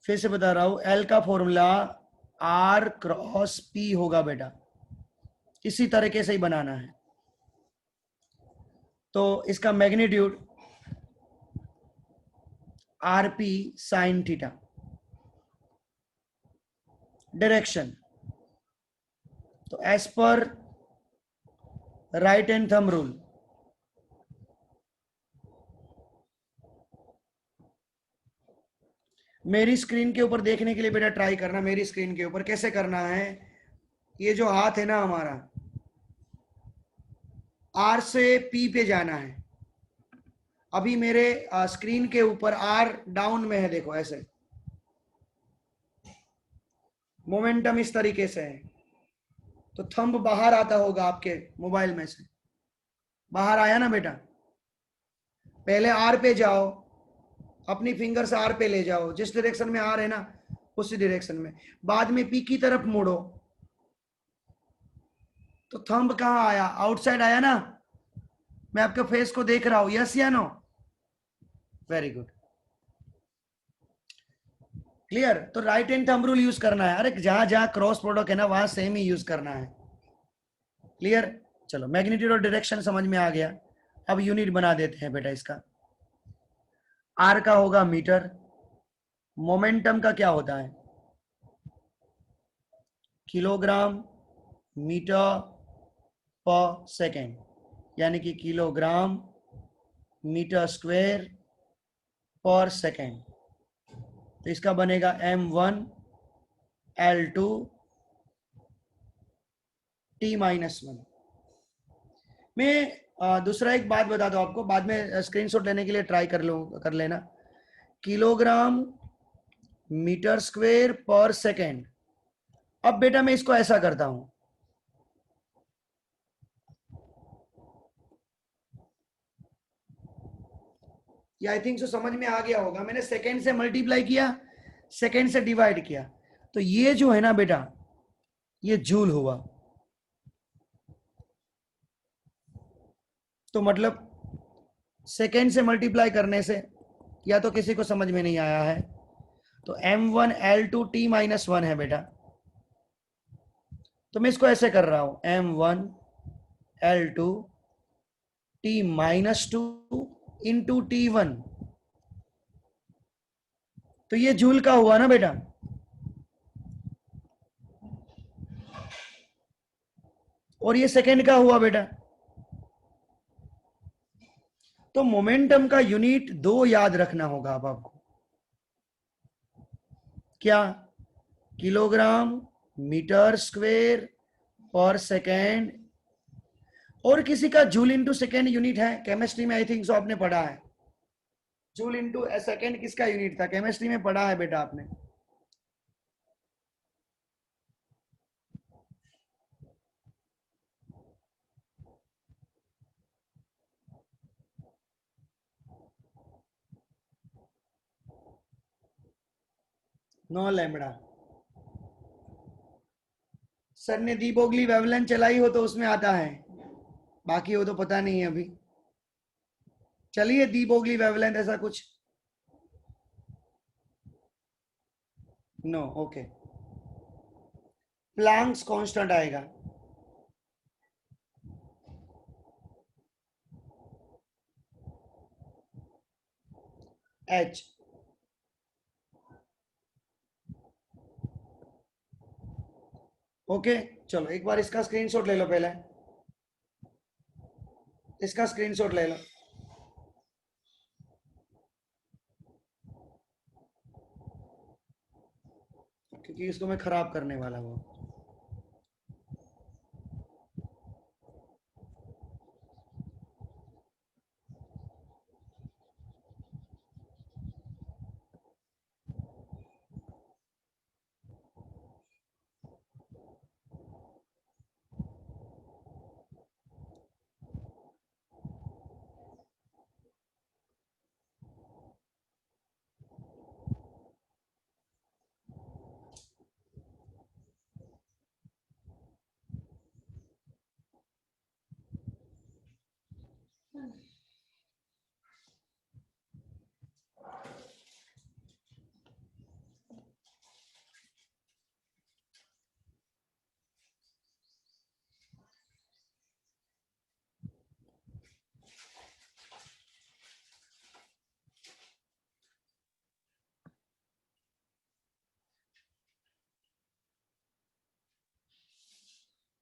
फिर से बता रहा हूं, एल का फॉर्मूला आर क्रॉस पी होगा बेटा, इसी तरीके से ही बनाना है। तो इसका magnitude R P sine theta, direction तो as per right hand thumb rule मेरी स्क्रीन के ऊपर देखने के लिए बेटा ट्राई करना, मेरी स्क्रीन के ऊपर कैसे करना है। ये जो हाथ है ना हमारा, आर से पी पे जाना है। अभी मेरे स्क्रीन के ऊपर आर डाउन में है, देखो ऐसे मोमेंटम इस तरीके से है, तो थंब बाहर आता होगा आपके मोबाइल में से, बाहर आया ना बेटा। पहले आर पे जाओ, अपनी फिंगर से आर पे ले जाओ, जिस डायरेक्शन में आर है ना उसी डायरेक्शन में। बाद में पी की तरफ मोड़ो, तो थंब कहाँ आया, आउटसाइड आया ना। मैं आपके फेस को देख रहा हूं, यस या नो, वेरी गुड, क्लियर। तो right hand thumb rule use करना है, अरे जहां जहां क्रॉस प्रोडक्ट है ना वहां सेम ही यूज करना है, क्लियर। चलो मैग्नीट्यूड और डायरेक्शन समझ में आ गया। अब यूनिट बना देते हैं बेटा इसका। आर का होगा मीटर, मोमेंटम का क्या होता है, किलोग्राम मीटर पर सेकेंड, यानी कि किलोग्राम मीटर स्क्वायर पर सेकेंड। तो इसका बनेगा m1 L2 T-1। मैं दूसरा एक बात बता दूं आपको, बाद में स्क्रीनशॉट लेने के लिए ट्राई कर लेना। किलोग्राम मीटर स्क्वायर पर सेकेंड। अब बेटा मैं इसको ऐसा करता हूं, ये आई थिंक सो समझ में आ गया होगा। मैंने सेकेंड से मल्टीप्लाई किया, सेकेंड से डिवाइड किया, तो ये जो है ना बेटा ये जूल हुआ। तो मतलब सेकेंड से मल्टीप्लाई करने से या तो किसी को समझ में नहीं आया है, तो m1L2T-1 है बेटा। तो मैं इसको ऐसे कर रहा हूं, m1L2T-2 इंटू T1। तो ये जूल का हुआ ना बेटा, और ये सेकेंड का हुआ बेटा। तो मोमेंटम का यूनिट दो याद रखना होगा अब आपको, क्या, किलोग्राम मीटर स्क्वायर पर सेकेंड, और किसी का जूल इंटू सेकेंड यूनिट है केमिस्ट्री में, आई थिंक सो आपने पढ़ा है। जूल इंटू सेकेंड किसका यूनिट था, केमिस्ट्री में पढ़ा है बेटा आपने। No lambda. सर ने दी बोगली वेवलेंथ चलाई हो तो उसमें आता है, बाकी वो तो पता नहीं है अभी। चलिए दी बोगली वेवलेंथ ऐसा कुछ, नो ओके। प्लैंक्स कांस्टेंट आएगा, एच। ओके, चलो एक बार इसका स्क्रीनशॉट ले लो पहले, इसका स्क्रीनशॉट ले लो, क्योंकि इसको मैं खराब करने वाला हूँ।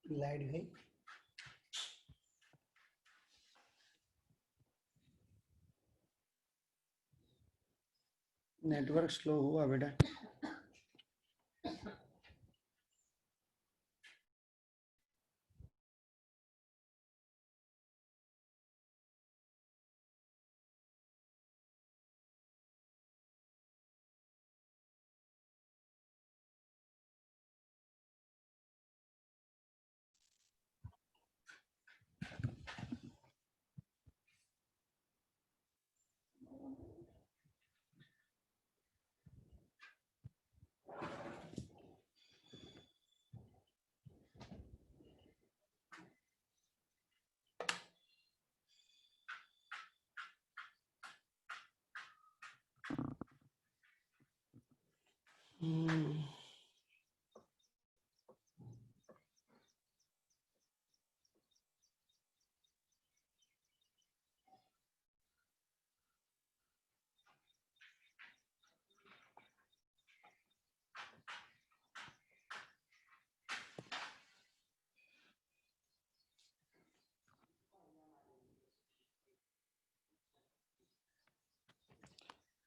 लाइट गई। नेटवर्क स्लो हुआ बेटा।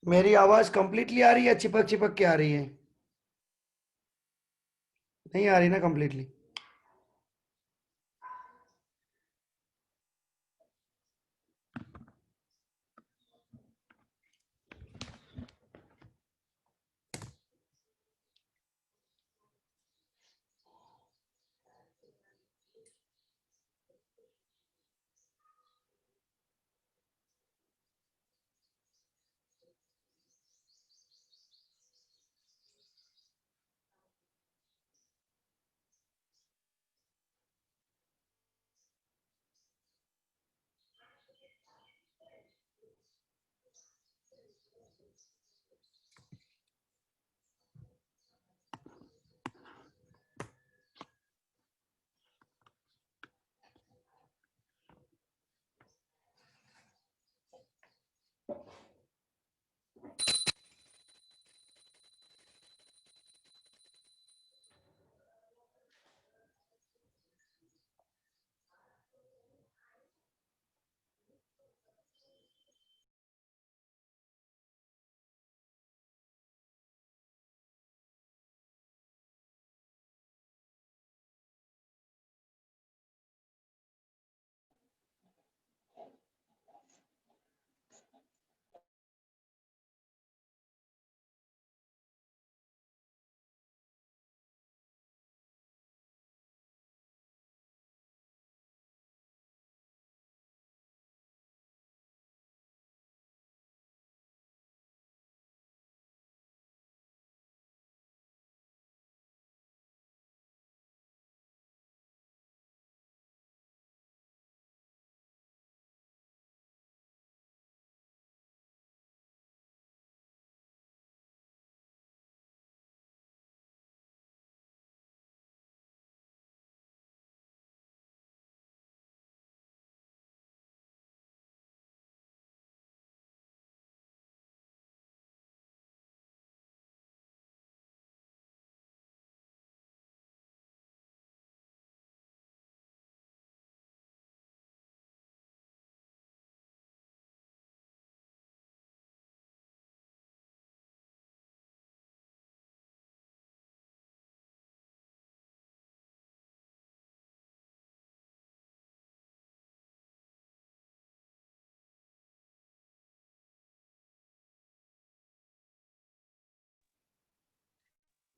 मेरी आवाज कंप्लीटली आ रही है, चिपक चिपक के आ रही है? नहीं आ रही ना कंप्लीटली?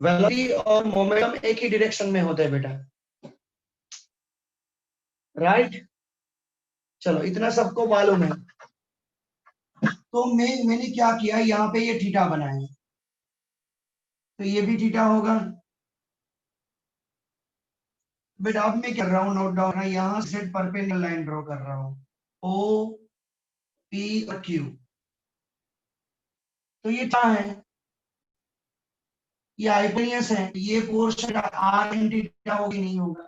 वेलोसिटी और मोमेंटम एक ही डायरेक्शन में होते हैं बेटा, राइट? चलो इतना सबको मालूम है। तो मैंने क्या किया, यहाँ पे ये थीटा बनाया, तो ये भी थीटा होगा। बेटा अब मैं क्या कर रहा हूँ, नोट डाउन है, यहाँ से परपेंडिकुलर लाइन ड्रॉ कर रहा हूँ, ओ पी और क्यू। तो ये क्या है, ये हाइपोटेन्यूस है, ये पोर्शन आर इन थीटा होगा कि नहीं होगा?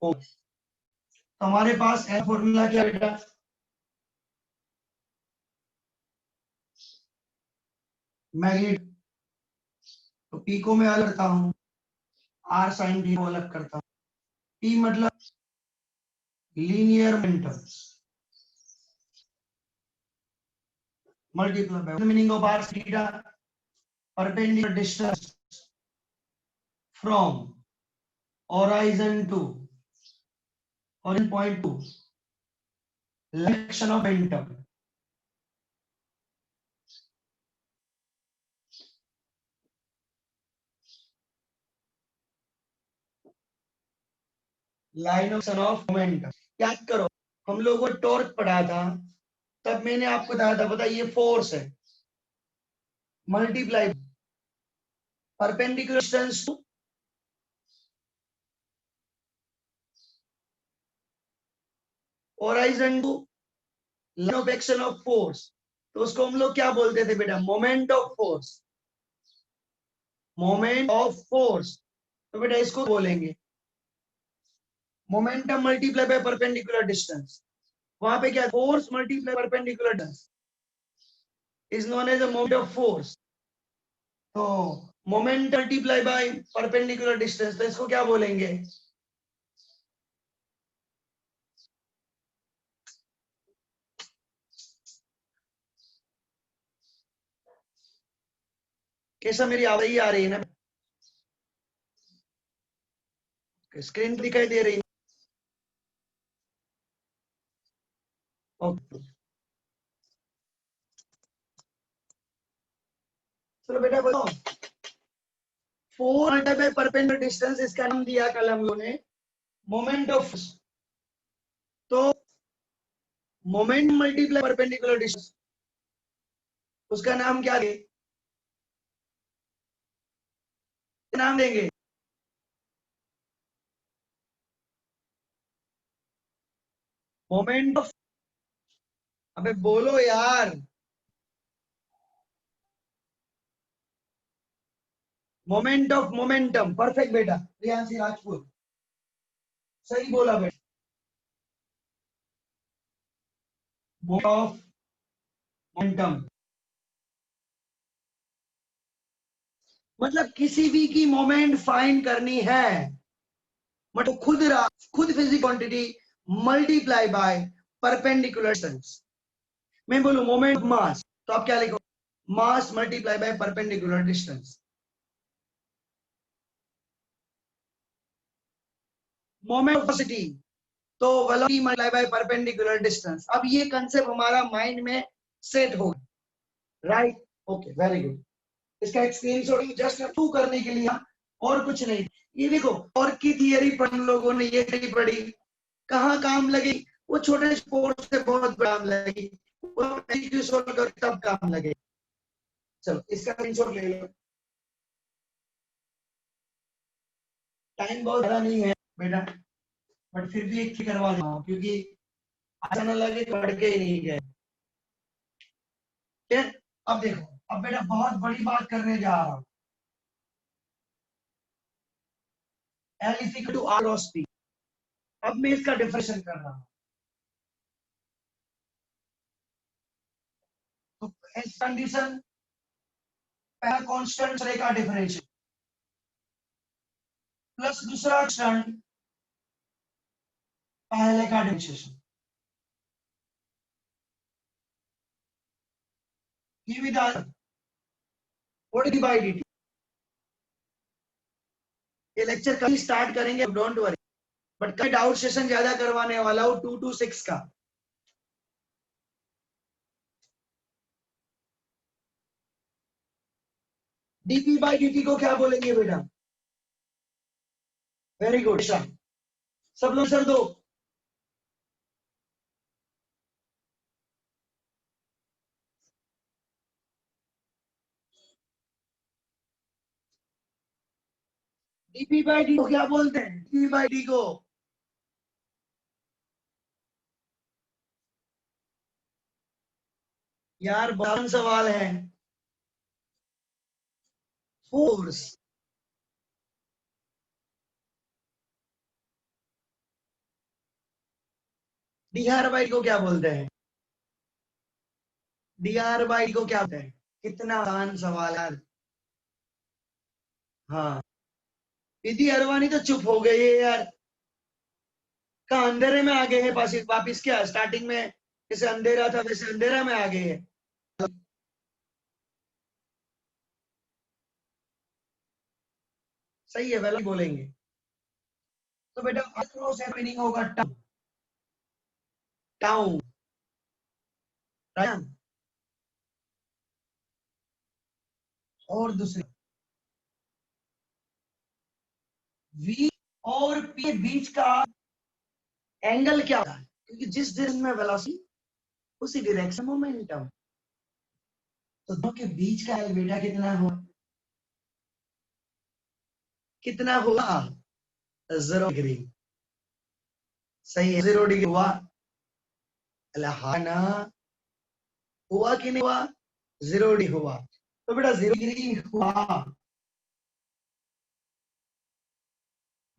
तो हमारे पास है फॉर्मूला क्या बेटा, मैग्नीट्यूड। तो पी को मैं अलग करता हूँ, आर साइन थीटा को अलग करता हूं। पी मतलब linear momentum multiply by meaning of r theta perpendicular distance from horizon to origin point to direction of momentum. Line of momentum याद करो, हम लोगों को टॉर्क पढ़ा था, तब मैंने आपको बताया था, पता ये फोर्स है multiply perpendicular distance to horizon to line of action of force. तो उसको हम लोग क्या बोलते थे बेटा? Moment of force. Moment of force, तो बेटा इसको बोलेंगे momentum multiply by perpendicular distance. वहां पे क्या, force multiply perpendicular distance is known as a moment of force. तो moment multiply by perpendicular distance, तो इसको क्या बोलेंगे? कैसा, मेरी आवाज ही आ रही है ना? स्क्रीन दिखाई दे रही है? ओके, चलो बेटा बताओ। Four multiply by perpendicular distance, इसका नाम दिया कल हम लोगों ने मोमेंट ऑफ। तो मोमेंट मल्टीप्लाई परपेंडिकुलर डिस्टेंस, उसका नाम क्या देंगे? नाम देंगे मोमेंट ऑफ। अबे बोलो यार, मोमेंट ऑफ मोमेंटम। परफेक्ट बेटा, प्रियांशी राजपूत सही बोला बेटा। मोमेंट ऑफ मोमेंटम मतलब किसी भी की मोमेंट फाइंड करनी है, मतलब खुद physical quantity multiply by perpendicular distance. मैं बोलूं मोमेंट मास, तो आप क्या लिखो? Mass multiply by perpendicular distance. Moment velocity, तो velocity multiply by perpendicular distance. अब ये कंसेप्ट हमारा माइंड में सेट हो, राइट? Okay, very good. इसका एक स्क्रीनशॉट जस्ट प्रूव करने के लिए, और कुछ नहीं। ये देखो, और की थियरी पर हम लोगों ने ये नहीं पढ़ी, कहाँ काम लगी? वो छोटे स्पोर्ट्स से बहुत काम लगी, वो तब काम लगे। चलो इसका स्क्रीनशॉट ले लो। टाइम बहुत ज्यादा नहीं है बेटा, बट फिर भी एक करवा रहा हूँ, क्योंकि ऐसा ना लगे पढ़ के ही नहीं गए। ठीक है, अब देखो, अब बेटा बहुत बड़ी बात करने जा रहा हूँ। L is equal to R cross P। अब मैं इसका डिफरेंशिएशन कर रहा हूँ, तो इस कंडीशन पहला कांस्टेंट रहेगा डिफरेंशियल, प्लस दूसरा कांस्टेंट पहले का डिफरेंशिएशन। ये with what d by dt। ये लेक्चर कल स्टार्ट करेंगे, डोंट वरी, बट कल डाउट सेशन ज्यादा करवाने वाला हूँ 2 to 6 का। dp बाय dt को क्या बोलेंगे बेटा? वेरी गुड, सब लोग सर दो। dp बाय dt को क्या बोलते हैं? dp बाय dt को यार बहुत सवाल है। फोर्स, dr बाय को क्या बोलते हैं? dr बाय को क्या बोलते हैं? कितना आसान सवाल है। हाँ, विधि अरवानी तो चुप हो गई है यार, कहा अंधेरे में आ गए हैं वापिस वापिस, क्या स्टार्टिंग में जैसे अंधेरा था वैसे अंधेरा में आ गए हैं। सही है, वेल बोलेंगे। तो बेटा अक्रॉस है मीनिंग होगा टाउन, टाउन, और दूसरी वी और पी के बीच का एंगल क्या होता है, क्योंकि जिस डायरेक्शन में वेलोसिटी उसी डायरेक्शन में मोमेंटम, तो दोनों के बीच का एंगल बेटा कितना हुआ, कितना हुआ 0 डिग्री। सही है, 0 डिग्री हुआ। हाँ ना, हुआ कि नहीं हुआ, 0 डिग्री हुआ। तो बेटा 0 डिग्री हुआ,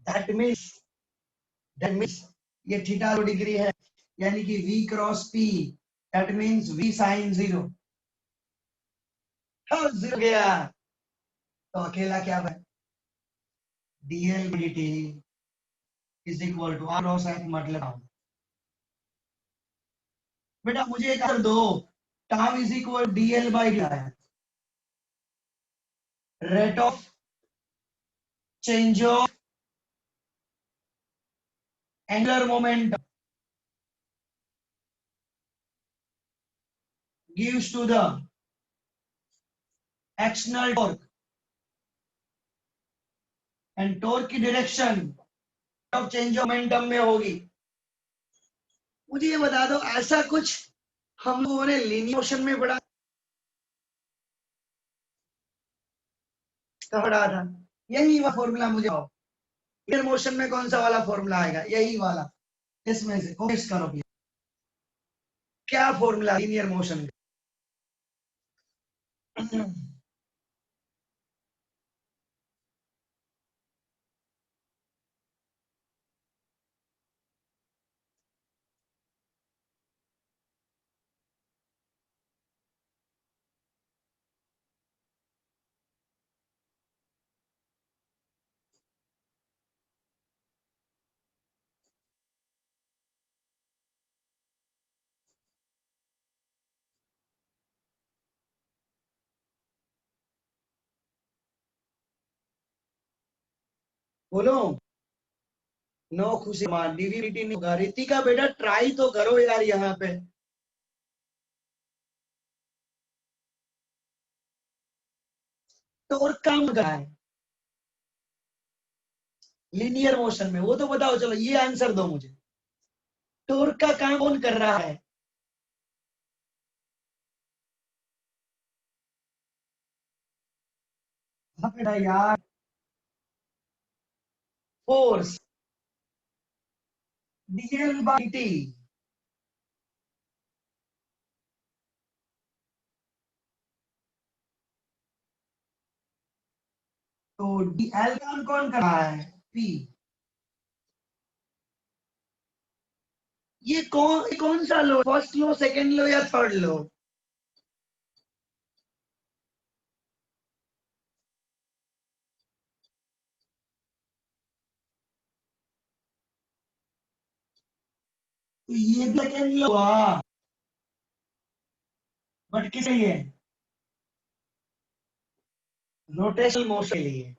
दैट मीन्स ये थीटा 0 डिग्री है, यानी कि v cross p, that means v sine 0। हाँ 0 गया, तो अकेला क्या है, dl dt is equal to r cross f, मतलब बेटा मुझे एक आंसर दो, tau is equal dl by dt है, rate of change of angular momentum gives to the actional torque, and torque की direction of change of momentum में होगी। मुझे ये बता दो, ऐसा कुछ हम लोगों ने लीनियर मोशन में पढ़ा था, यही वाला फॉर्मूला मुझे आओ, लीनियर मोशन में कौन सा वाला फॉर्मूला आएगा, यही वाला, इसमें से कोशिश करो प्लीज, क्या फॉर्मूला लीनियर मोशन का। बोलो, नो खुशी मान डिविनिटी नहीं होगा, रितिका बेटा ट्राई तो करो यार यहाँ पे, तो और काम करा है लीनियर मोशन में, वो तो बताओ, चलो ये आंसर दो मुझे, टॉर्क का काम कौन कर रहा है, हाँ बेटा यार, फोर्स डीएल बाई टी, तो डीएल काम कौन कर रहा है, पी। ये कौन सा लो, फर्स्ट लो, सेकंड लो या थर्ड लो, तो ये भी सेकंड लो हुआ, बट किस लिए, रोटेशनल मोशन के लिए,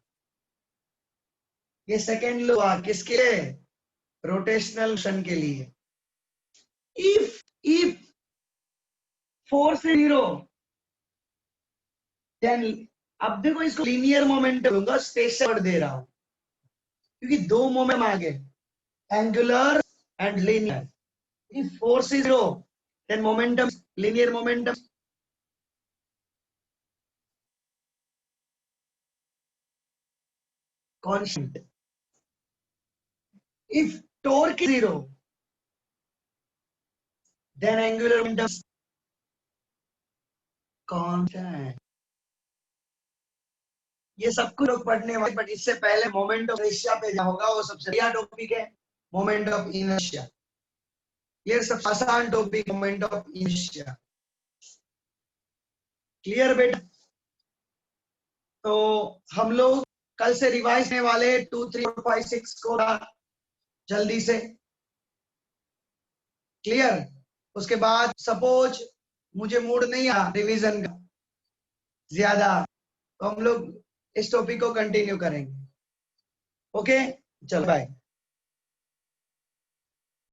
ये सेकंड लो हुआ किसके लिए, रोटेशनल मोशन के लिए। इफ फोर्स जीरो, देन अब देखो इसको लीनियर मोमेंटम दूंगा, स्पेशल दे रहा हूं, क्योंकि दो मोमेंटम आ गए, angular and linear. If force is zero, then momentum linear momentum constant. If torque is zero, then angular momentum constant. ये सब कुछ लोग पढ़ने वाले, बट इससे पहले मोमेंट ऑफ इनर्शिया पे जा होगा, वो सबसे बढ़िया टॉपिक है, मोमेंट ऑफ इनर्शिया। ये सबसे आसान topic, moment of inertia. Clear बेटा, तो हम लोग कल से रिवाइज होने वाले 2, 3, 4, 5, 6 को जल्दी से क्लियर। उसके बाद सपोज मुझे मूड नहीं आ रिवीजन का ज्यादा, तो हम लोग इस टॉपिक को कंटिन्यू करेंगे। ओके, चलो बाय।